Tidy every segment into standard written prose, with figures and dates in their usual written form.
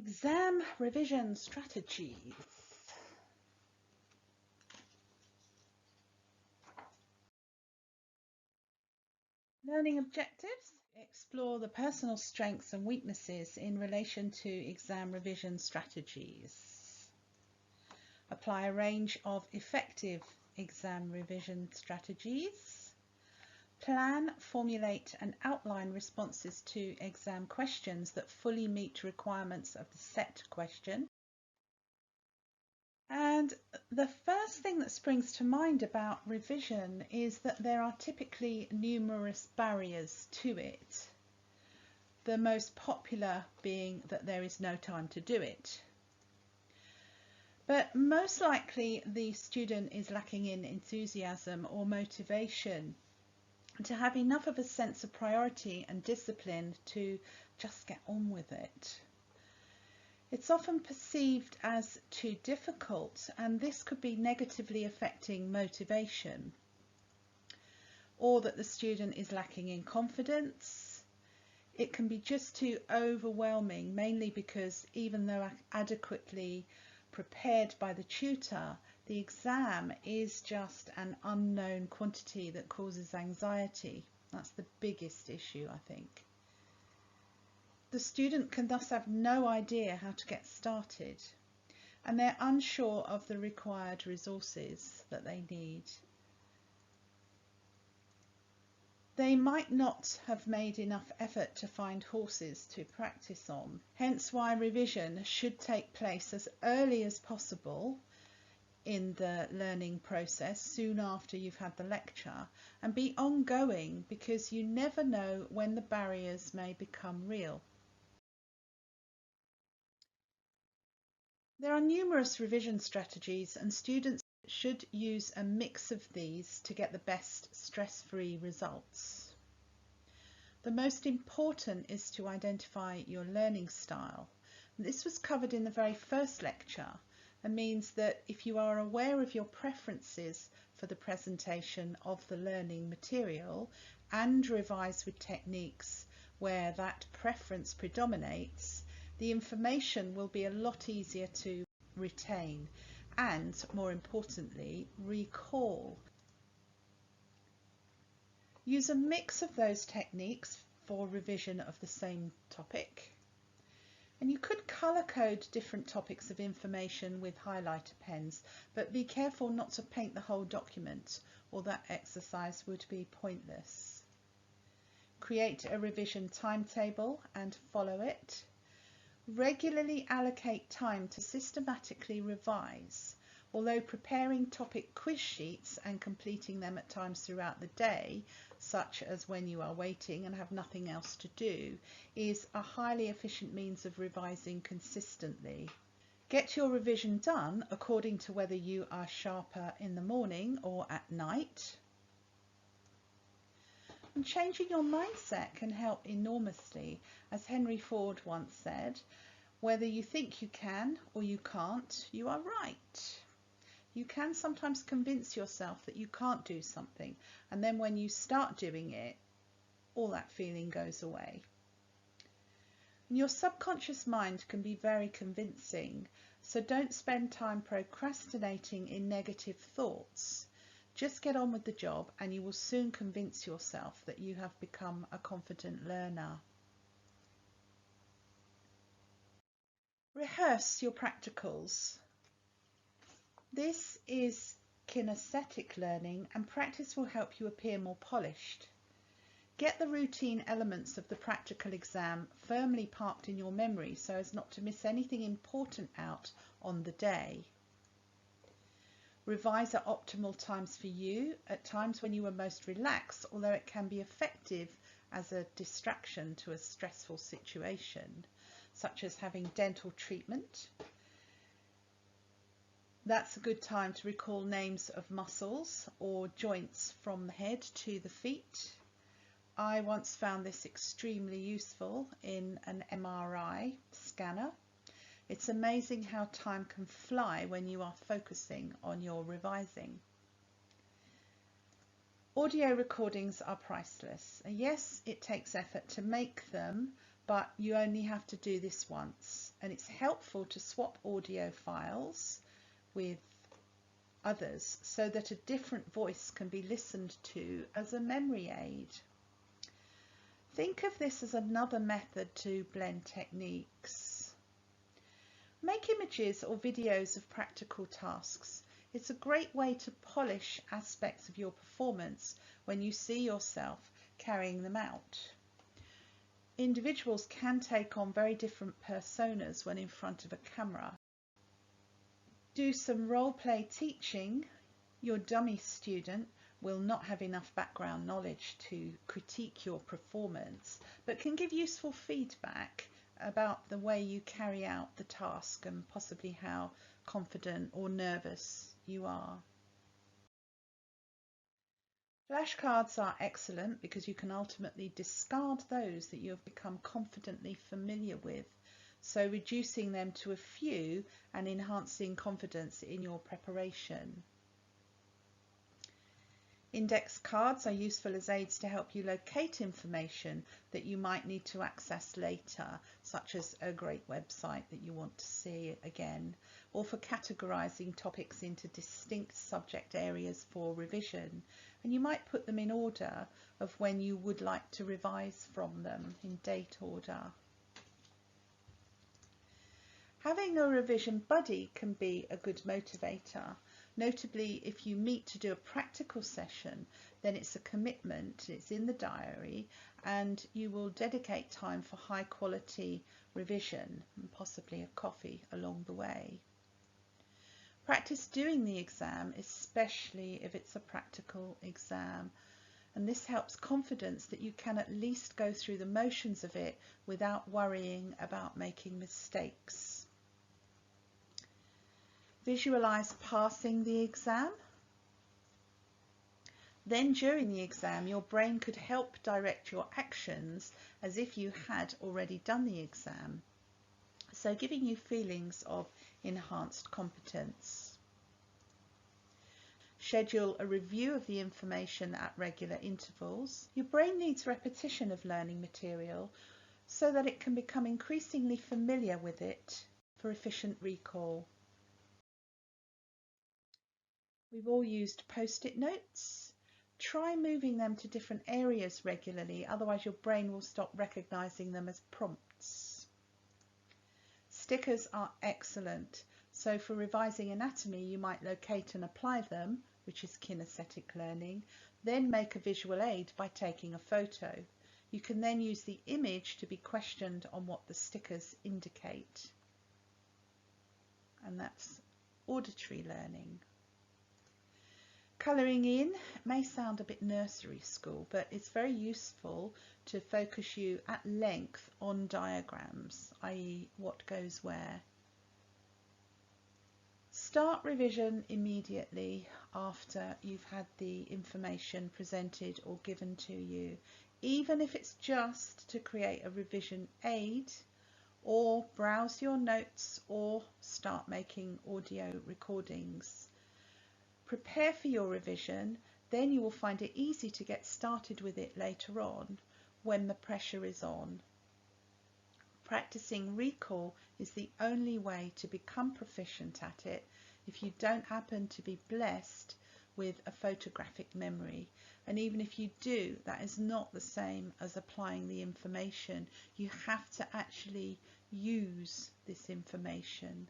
Exam revision strategies. Learning objectives. Explore the personal strengths and weaknesses in relation to exam revision strategies. Apply a range of effective exam revision strategies. Plan, formulate and outline responses to exam questions that fully meet requirements of the set question. And the first thing that springs to mind about revision is that there are typically numerous barriers to it. The most popular being that there is no time to do it. But most likely the student is lacking in enthusiasm or motivation to have enough of a sense of priority and discipline to just get on with it. It's often perceived as too difficult, and this could be negatively affecting motivation, or that the student is lacking in confidence. It can be just too overwhelming, mainly because even though adequately prepared by the tutor, the exam is just an unknown quantity that causes anxiety. That's the biggest issue, I think. The student can thus have no idea how to get started, and they're unsure of the required resources that they need. They might not have made enough effort to find horses to practice on, hence why revision should take place as early as possible in the learning process, soon after you've had the lecture, and be ongoing, because you never know when the barriers may become real. There are numerous revision strategies, and students should use a mix of these to get the best stress-free results. The most important is to identify your learning style. This was covered in the very first lecture, and means that if you are aware of your preferences for the presentation of the learning material and revise with techniques where that preference predominates, the information will be a lot easier to retain and, more importantly, recall. Use a mix of those techniques for revision of the same topic. And you could colour code different topics of information with highlighter pens, but be careful not to paint the whole document, or that exercise would be pointless. Create a revision timetable and follow it. Regularly allocate time to systematically revise. Although preparing topic quiz sheets and completing them at times throughout the day, such as when you are waiting and have nothing else to do, is a highly efficient means of revising consistently. Get your revision done according to whether you are sharper in the morning or at night. And changing your mindset can help enormously. As Henry Ford once said, whether you think you can or you can't, you are right. You can sometimes convince yourself that you can't do something, and then when you start doing it, all that feeling goes away. And your subconscious mind can be very convincing, so don't spend time procrastinating in negative thoughts. Just get on with the job and you will soon convince yourself that you have become a confident learner. Rehearse your practicals. This is kinesthetic learning, and practice will help you appear more polished. Get the routine elements of the practical exam firmly parked in your memory so as not to miss anything important out on the day. Revise at optimal times for you, at times when you are most relaxed, although it can be effective as a distraction to a stressful situation, such as having dental treatment. That's a good time to recall names of muscles or joints from the head to the feet. I once found this extremely useful in an MRI scanner. It's amazing how time can fly when you are focusing on your revising. Audio recordings are priceless. Yes, it takes effort to make them, but you only have to do this once, and it's helpful to swap audio files with others so that a different voice can be listened to as a memory aid. Think of this as another method to blend techniques. Make images or videos of practical tasks. It's a great way to polish aspects of your performance when you see yourself carrying them out. Individuals can take on very different personas when in front of a camera. Do some role play teaching. Your dummy student will not have enough background knowledge to critique your performance, but can give useful feedback about the way you carry out the task and possibly how confident or nervous you are. Flashcards are excellent because you can ultimately discard those that you have become confidently familiar with, so reducing them to a few and enhancing confidence in your preparation. Index cards are useful as aids to help you locate information that you might need to access later, such as a great website that you want to see again, or for categorizing topics into distinct subject areas for revision. And you might put them in order of when you would like to revise from them, in date order. Having a revision buddy can be a good motivator. Notably, if you meet to do a practical session, then it's a commitment, it's in the diary, and you will dedicate time for high quality revision and possibly a coffee along the way. Practice doing the exam, especially if it's a practical exam, and this helps confidence that you can at least go through the motions of it without worrying about making mistakes. Visualize passing the exam. Then during the exam, your brain could help direct your actions as if you had already done the exam, so giving you feelings of enhanced competence. Schedule a review of the information at regular intervals. Your brain needs repetition of learning material so that it can become increasingly familiar with it for efficient recall. We've all used post-it notes. Try moving them to different areas regularly, otherwise your brain will stop recognizing them as prompts. Stickers are excellent. So for revising anatomy, you might locate and apply them, which is kinesthetic learning, then make a visual aid by taking a photo. You can then use the image to be questioned on what the stickers indicate. And that's auditory learning. Colouring in may sound a bit nursery school, but it's very useful to focus you at length on diagrams, i.e. what goes where. Start revision immediately after you've had the information presented or given to you, even if it's just to create a revision aid, or browse your notes or start making audio recordings. Prepare for your revision, then you will find it easy to get started with it later on when the pressure is on. Practicing recall is the only way to become proficient at it if you don't happen to be blessed with a photographic memory. And even if you do, that is not the same as applying the information. You have to actually use this information.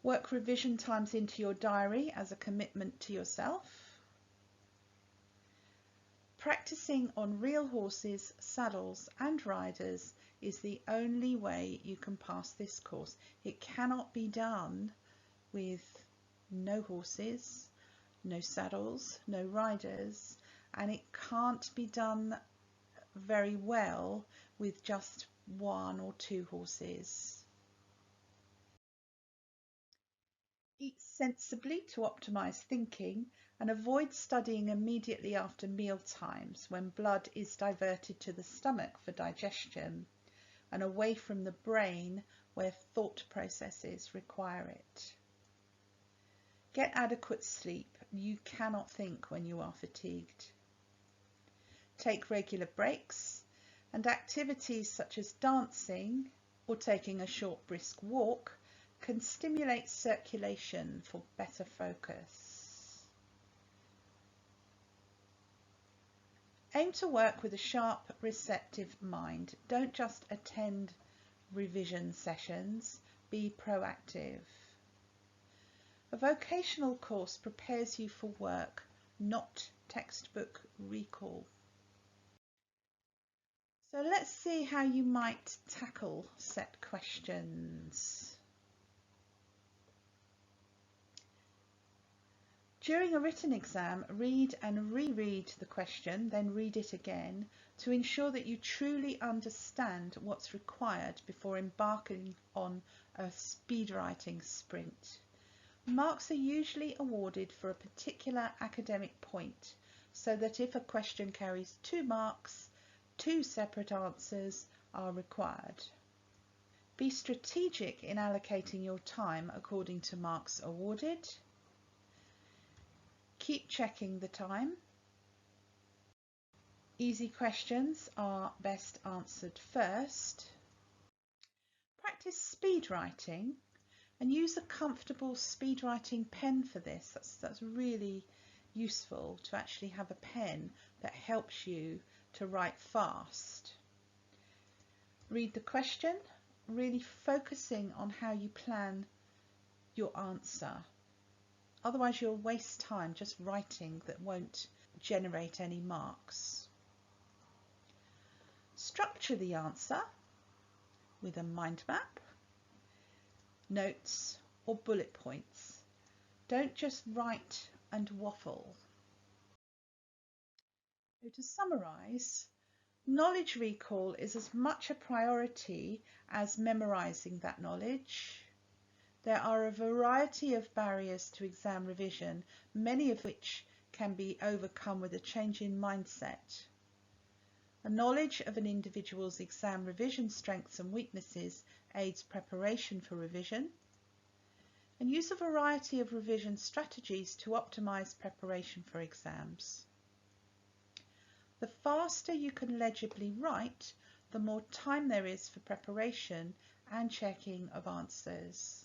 Work revision times into your diary as a commitment to yourself. Practicing on real horses, saddles and riders is the only way you can pass this course. It cannot be done with no horses, no saddles, no riders, and it can't be done very well with just 1 or 2 horses. Eat sensibly to optimize thinking and avoid studying immediately after meal times when blood is diverted to the stomach for digestion and away from the brain where thought processes require it. Get adequate sleep. You cannot think when you are fatigued. Take regular breaks, and activities such as dancing or taking a short brisk walk can stimulate circulation for better focus. Aim to work with a sharp, receptive mind. Don't just attend revision sessions, be proactive. A vocational course prepares you for work, not textbook recall. So let's see how you might tackle set questions. During a written exam, read and reread the question, then read it again to ensure that you truly understand what's required before embarking on a speed writing sprint. Marks are usually awarded for a particular academic point, so that if a question carries 2 marks, 2 separate answers are required. Be strategic in allocating your time according to marks awarded. Keep checking the time. Easy questions are best answered first. Practice speed writing and use a comfortable speed writing pen for this. That's really useful to actually have a pen that helps you to write fast. Read the question, really focusing on how you plan your answer. Otherwise you'll waste time just writing that won't generate any marks. Structure the answer with a mind map, notes or bullet points. Don't just write and waffle. So to summarise, knowledge recall is as much a priority as memorising that knowledge. There are a variety of barriers to exam revision, many of which can be overcome with a change in mindset. A knowledge of an individual's exam revision strengths and weaknesses aids preparation for revision, and use a variety of revision strategies to optimise preparation for exams. The faster you can legibly write, the more time there is for preparation and checking of answers.